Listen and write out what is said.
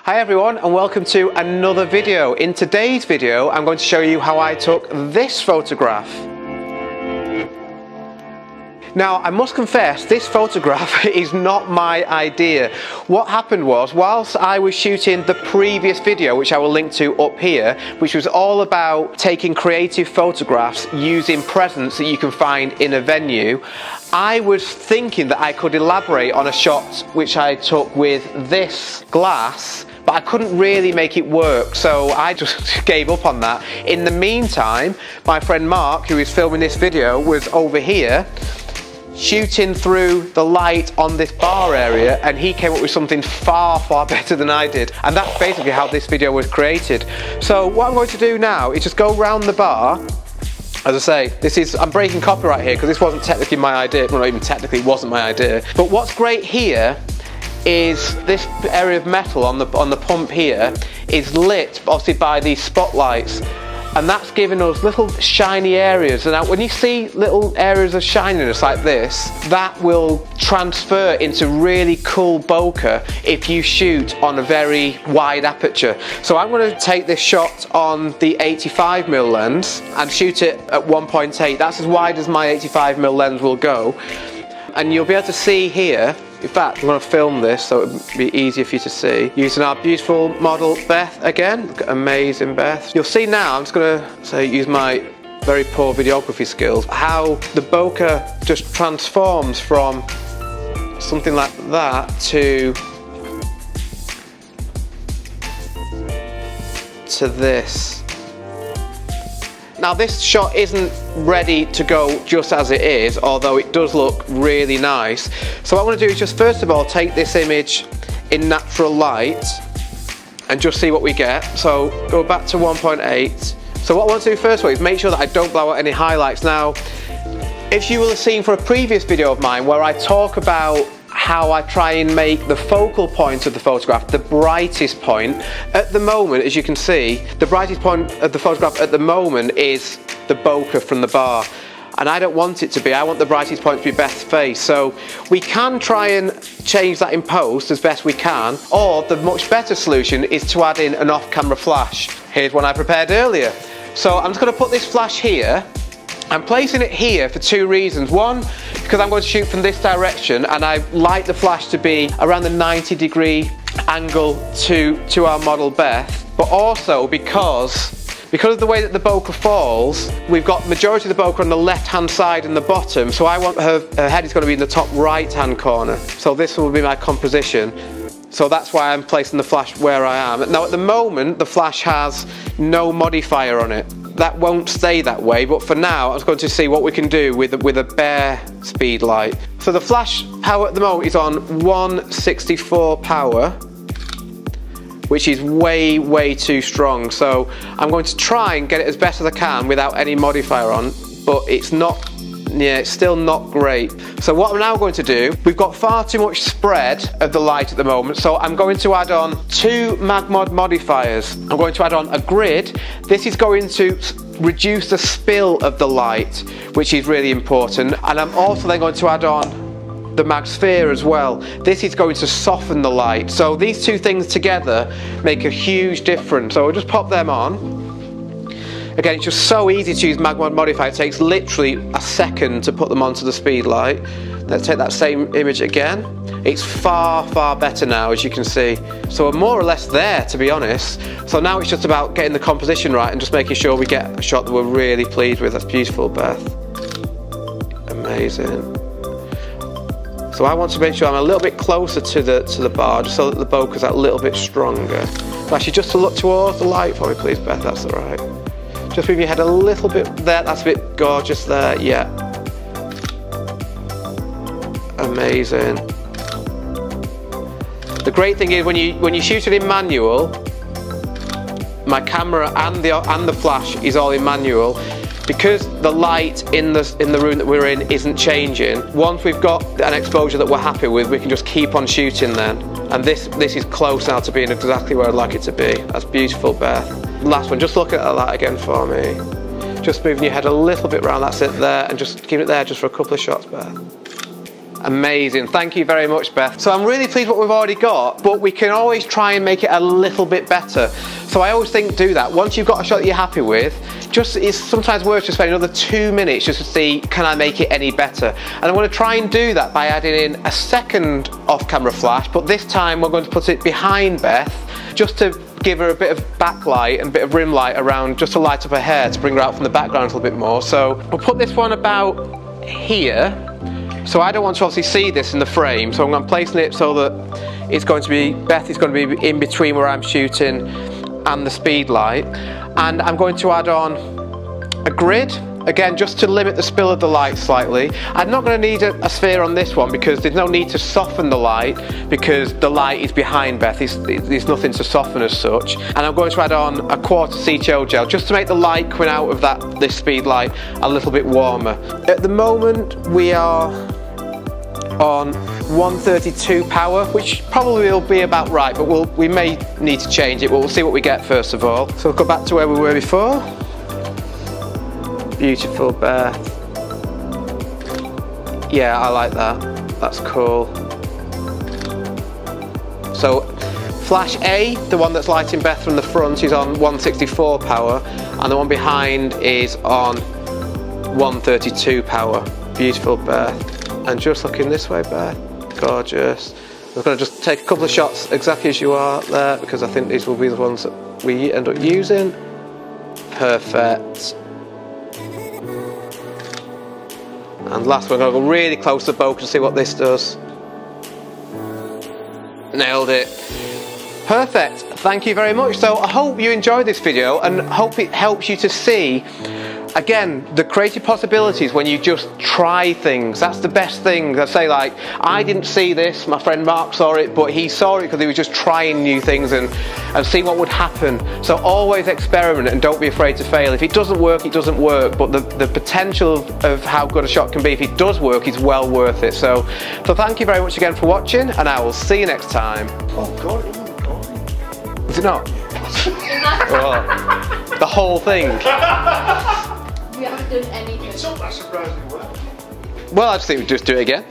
Hi everyone and welcome to another video. In today's video I'm going to show you how I took this photograph. Now I must confess this photograph is not my idea. What happened was, whilst I was shooting the previous video, which I will link to up here, which was all about taking creative photographs using presents that you can find in a venue, I was thinking that I could elaborate on a shot which I took with this glass, but I couldn't really make it work, so I just gave up on that. In the meantime, my friend Mark, who is filming this video, was over here shooting through the light on this bar area, and he came up with something far better than I did, and that's basically how this video was created. So what I'm going to do now is just go around the bar. As I say, I'm breaking copyright here because this wasn't technically my idea. Well, not even technically, it wasn't my idea. But what's great here is this area of metal on the pump here is lit obviously by these spotlights, and that's giving us little shiny areas. And now when you see little areas of shininess like this, that will transfer into really cool bokeh if you shoot on a very wide aperture. So I'm going to take this shot on the 85mm lens and shoot it at 1.8. That's as wide as my 85mm lens will go, and you'll be able to see here. In fact, I'm going to film this so it would be easier for you to see. Using our beautiful model Beth again. Look at amazing Beth. You'll see now, I'm just going to use my very poor videography skills, how the bokeh just transforms from something like that to this. Now this shot isn't ready to go just as it is, although it does look really nice. So what I'm going to do is just first of all take this image in natural light and just see what we get. So go back to 1.8. So what I want to do first of all is make sure that I don't blow out any highlights. Now, if you will have seen for a previous video of mine where I talk about how I try and make the focal point of the photograph the brightest point, at the moment, as you can see, the brightest point of the photograph at the moment is the bokeh from the bar, and I don't want it to be. I want the brightest point to be Beth's face. So we can try and change that in post as best we can, or the much better solution is to add in an off-camera flash. Here's one I prepared earlier. So I'm just going to put this flash here. I'm placing it here for two reasons. One, because I'm going to shoot from this direction and I like the flash to be around the 90-degree angle to our model Beth, but also because of the way that the bokeh falls, we've got the majority of the bokeh on the left-hand side and the bottom, so I want her head is going to be in the top right-hand corner. So this will be my composition. So that's why I'm placing the flash where I am. Now at the moment, the flash has no modifier on it. That won't stay that way, but for now, I was going to see what we can do with a bare speed light. So the flash power at the moment is on 164 power, which is way too strong. So I'm going to try and get it as best as I can without any modifier on, but it's not. Yeah, it's still not great. So what I'm now going to do, we've got far too much spread of the light at the moment, so I'm going to add on two MagMod modifiers. I'm going to add on a grid. This is going to reduce the spill of the light, which is really important, and I'm also then going to add on the MagSphere as well. This is going to soften the light. So these two things together make a huge difference. So we'll just pop them on. Again, it's just so easy to use MagMod modifier. It takes literally a second to put them onto the speed light. Let's take that same image again. It's far better now, as you can see. So we're more or less there, to be honest. So now it's just about getting the composition right and just making sure we get a shot that we're really pleased with. That's beautiful, Beth. Amazing. So I want to make sure I'm a little bit closer to the bar, just so that the bokeh's a little bit stronger. Actually, just to look towards the light for me, please, Beth. That's all right. Just move your head a little bit there. That's a bit gorgeous there. Yeah. Amazing. The great thing is when you shoot it in manual, my camera and the flash is all in manual. Because the light in the room that we're in isn't changing, once we've got an exposure that we're happy with, we can just keep on shooting then. And this is close now to being exactly where I'd like it to be. That's beautiful, Beth. Last one, just look at that again for me. Just moving your head a little bit round, that's it there, and just keep it there just for a couple of shots, Beth. Amazing, thank you very much, Beth. So I'm really pleased what we've already got, but we can always try and make it a little bit better. So I always think do that. Once you've got a shot that you're happy with, it's sometimes worth just spending another 2 minutes just to see, can I make it any better? And I'm going to try and do that by adding in a second off-camera flash, but this time we're going to put it behind Beth, just to give her a bit of backlight and a bit of rim light around, just to light up her hair, to bring her out from the background a little bit more. So we'll put this one about here. So I don't want to obviously see this in the frame, so I'm placing it so that it's going to be, Beth is going to be in between where I'm shooting and the speed light. And I'm going to add on a grid, again just to limit the spill of the light slightly. I'm not going to need a sphere on this one because there's no need to soften the light because the light is behind Beth, there's nothing to soften as such. And I'm going to add on a 1/4 CTO gel just to make the light coming out of this speed light a little bit warmer. At the moment we are on 132 power, which probably will be about right, but we may need to change it, but we'll see what we get first of all. So we'll go back to where we were before. Beautiful, Beth. Yeah, I like that. That's cool. So flash A, the one that's lighting Beth from the front, is on 164 power, and the one behind is on 132 power. Beautiful, Beth. And just looking this way, Beth. Gorgeous. We're going to just take a couple of shots exactly as you are there, because I think these will be the ones that we end up using. Perfect. And last, we're going to go really close to the bokeh to see what this does. Nailed it. Perfect. Thank you very much. So I hope you enjoyed this video and hope it helps you to see, again, the creative possibilities when you just try things. That's the best thing. I say, like, I didn't see this, my friend Mark saw it, but he saw it because he was just trying new things and seeing what would happen. So always experiment and don't be afraid to fail. If it doesn't work, it doesn't work, but the potential of how good a shot can be, if it does work, is well worth it. So thank you very much again for watching, and I will see you next time. Oh God, it isn't recording. Is it not? Oh, the whole thing. We haven't done anything. It's not that surprisingly well. Well, I just think we'd just do it again.